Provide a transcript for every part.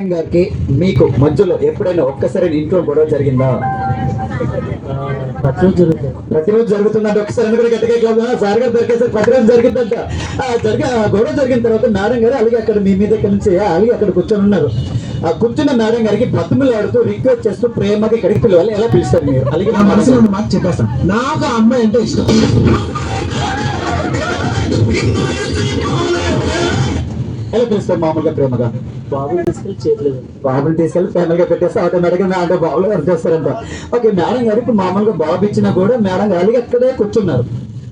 గారికి మీకు మధ్యలో ఎప్పుడైనా ఒక్కసారి ఇంట్లో గొడవ జరిగిందా? ప్రతిరోజు జరుగుతుందంటే ఒకసారి కూడా గట్టిగా సార్ గారు దొరికేసారి ప్రతిరోజు జరిగిందంట. గొడవ జరిగిన తర్వాత మేడం గారు అలాగే అక్కడ మీ మీద ఇక్కడ నుంచి అలాగే అక్కడ కూర్చొని ఉన్నారు. ఆ కూర్చున్న మేడం గారికి బతుములు ఆడుతూ రిక్వెస్ట్ చేస్తూ ప్రేమగా ఇక్కడికి పిలవాలి. ఎలా పిలుస్తారు మీరు? అలాగే నా మనసులో ఉన్న మాట చెప్పేస్తాను. నాకు ఆ అమ్మాయి అంటే ఇష్టం. ఎలా పిలుస్తారు మామూలుగా? ప్రేమగా బాబుని తీసుకెళ్ళి ఫ్యామిలీగా పెట్టేస్తే ఆటోమేటిక్గా అంటే బాబులు వర్క్ చేస్తారంట. ఓకే, మేడం గారికి మామూలుగా బాబు ఇచ్చినా కూడా మేడం గారికి అక్కడే కూర్చున్నారు.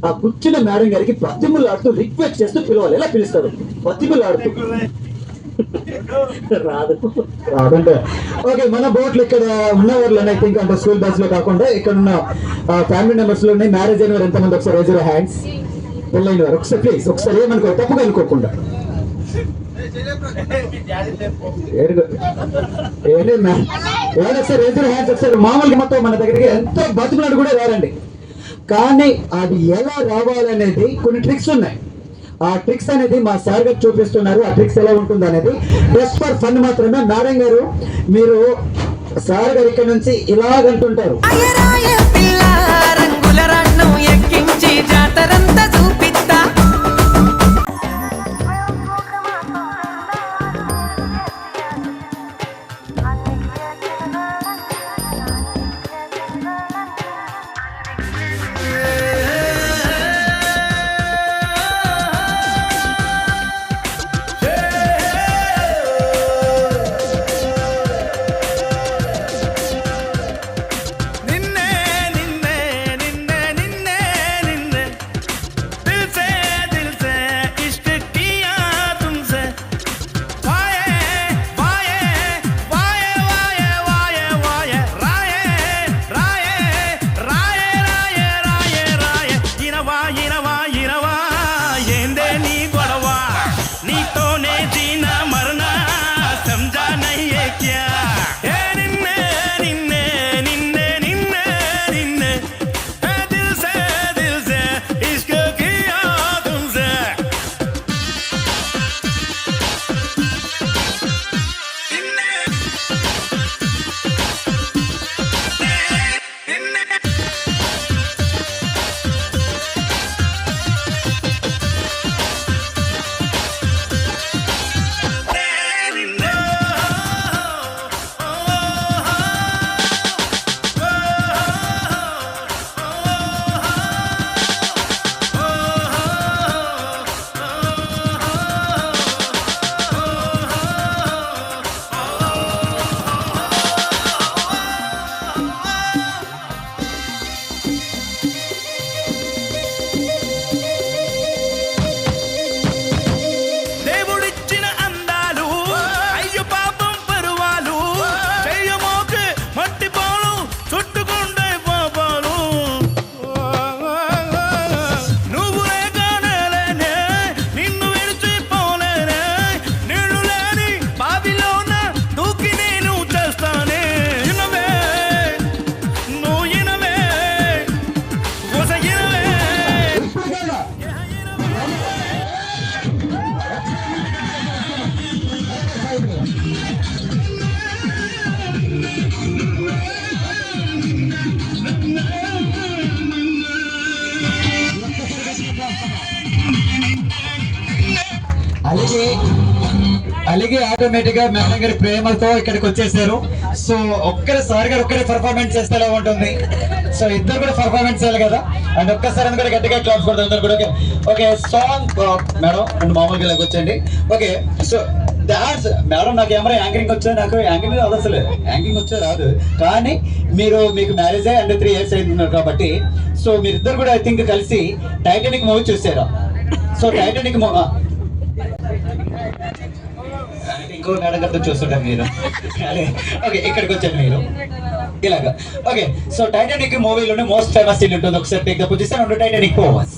ఆ కూర్చున్న మేడం గారికి బతిములు ఆడుతూ రిక్వెస్ట్ చేస్తూ పిలవాలి. ఎలా పిలుస్తారు? బతిములు ఆడుతూ రాదంటే ఓకే. మన బోట్లు ఇక్కడ ఉన్న వాళ్ళు ఐ థింక్ అంటే స్కూల్ బస్ లో కాకుండా ఇక్కడ ఉన్న ఫ్యామిలీ మెంబర్స్ లో మ్యారేజ్ అయిన వారు ఎంతమంది? ఒకసారి రేజ్ యువర్ హ్యాండ్స్. పెళ్ళైన వారు ఒకసారి ప్లీజ్, ఒకసారి ఏమనుకో తప్పుగా అనుకోకుండా. మామూలుగా మొత్తం మన దగ్గరికి ఎంతో బతుకులాడు కూడా రారండి, కానీ అది ఎలా రావాలనేది కొన్ని ట్రిక్స్ ఉన్నాయి. ఆ ట్రిక్స్ అనేది మా సార్ గారు చూపిస్తున్నారు. ఆ ట్రిక్స్ ఎలా ఉంటుంది అనేది జస్ట్ ఫర్ ఫన్ మాత్రమే. మేడం గారు మీరు సార్ గారు ఇక్కడ నుంచి ఇలాగంటుంటారు. అలాగే ఆటోమేటిక్ గా మేడం గారి ప్రేమతో ఇక్కడికి వచ్చేసారు. సో సార్ గారు ఒక్కరే పర్ఫార్మెన్స్ చేస్తే ఎలా ఉంటుంది? సో ఇద్దరు కూడా పర్ఫార్మెన్స్ చేయాలి కదా. అండ్ ఒక్కసారి కూడా గట్టిగా క్లాప్స్ కొడతారు అందరు కూడా. ఓకే సాంగ్ మేడం అండ్ మామూలుగా ఇలాగ వచ్చండి. ఓకే సో డాన్స్ మేడం నాకు ఏమైనా యాంకరింగ్ వచ్చా? నాకు యాంకరింగ్ రాదు, అసలు యాంకరింగ్ వచ్చా రాదు. కానీ మీకు మ్యారేజ్ అయ్యి అండ్ 3 years అవుతున్నారు కాబట్టి సో మీరిద్దరు కూడా ఐ థింక్ కలిసి టైటానిక్ మూవీ చూసారా? సో టైటానిక్ ఇంకో మేడం గారితో చూస్తుంటారు మీరు. ఓకే ఇక్కడికి వచ్చారు మీరు ఇలాగా. ఓకే సో టైటానిక్ మూవీలోనే మోస్ట్ ఫేమస్ సీన్ ఉంటుంది. ఒకసారి take the position and Titanic పోవర్స్.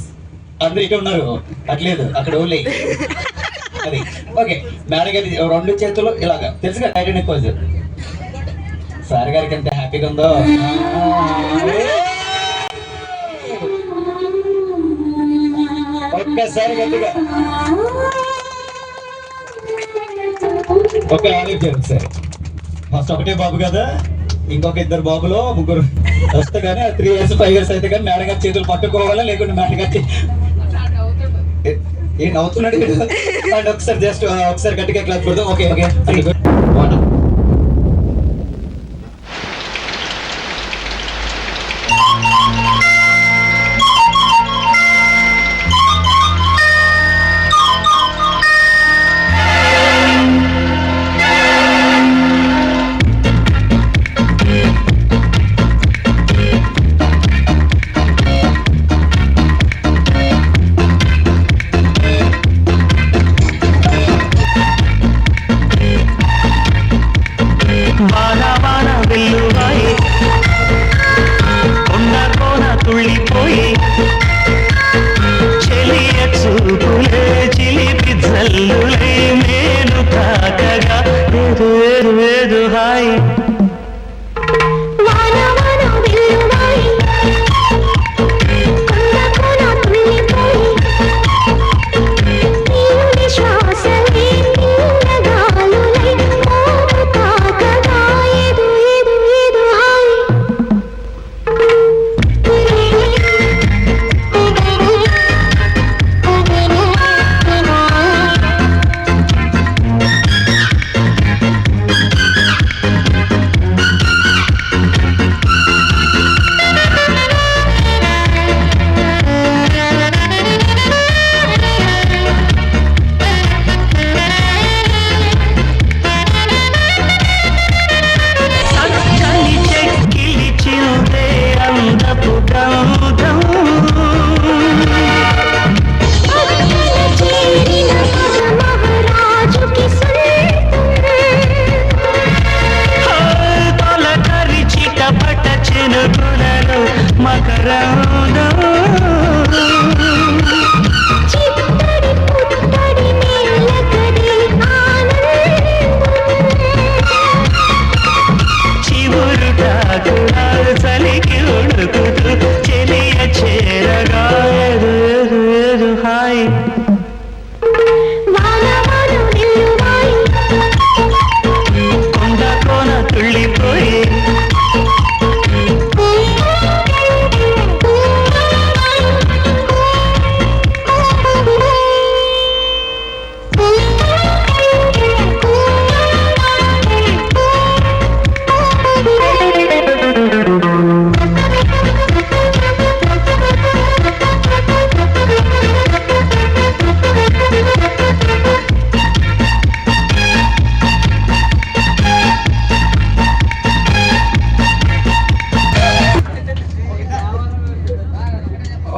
అందరూ ఇక్కడ ఉన్నారు, అట్లేదు అక్కడ ఓన్లీ అది. ఓకే మేడం గారి 2 చేతులు ఇలాగా తెలుసుగా టైటానిక్ పోజ్. సార్ గారికి ఎంత హ్యాపీగా ఉందో. ఒక్కసారి గట్టిగా ఓకే ఆలివ్ చేయండి సార్. ఫస్ట్ ఒకటే బాబు కదా, ఇంకొక ఇద్దరు బాబులో ముగ్గురు వస్తే కానీ 3 years 5 years అయితే కానీ మేడం గారి చేతులు పట్టుకోవాలా, లేకుంటే మేడం గారి ఏం అవుతున్నాడు అండ్ ఒకసారి జస్ట్ ఒకసారి గట్టిగా క్లాస్ కొడదాం. ఓకే ఓకే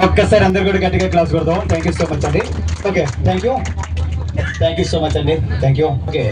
ఒక్కసారి అందరు కూడా గట్టిగా క్లాస్ కొడదాం. థ్యాంక్ యూ సో మచ్ అండి. Okay thank you so much అండి. Thank you. ఓకే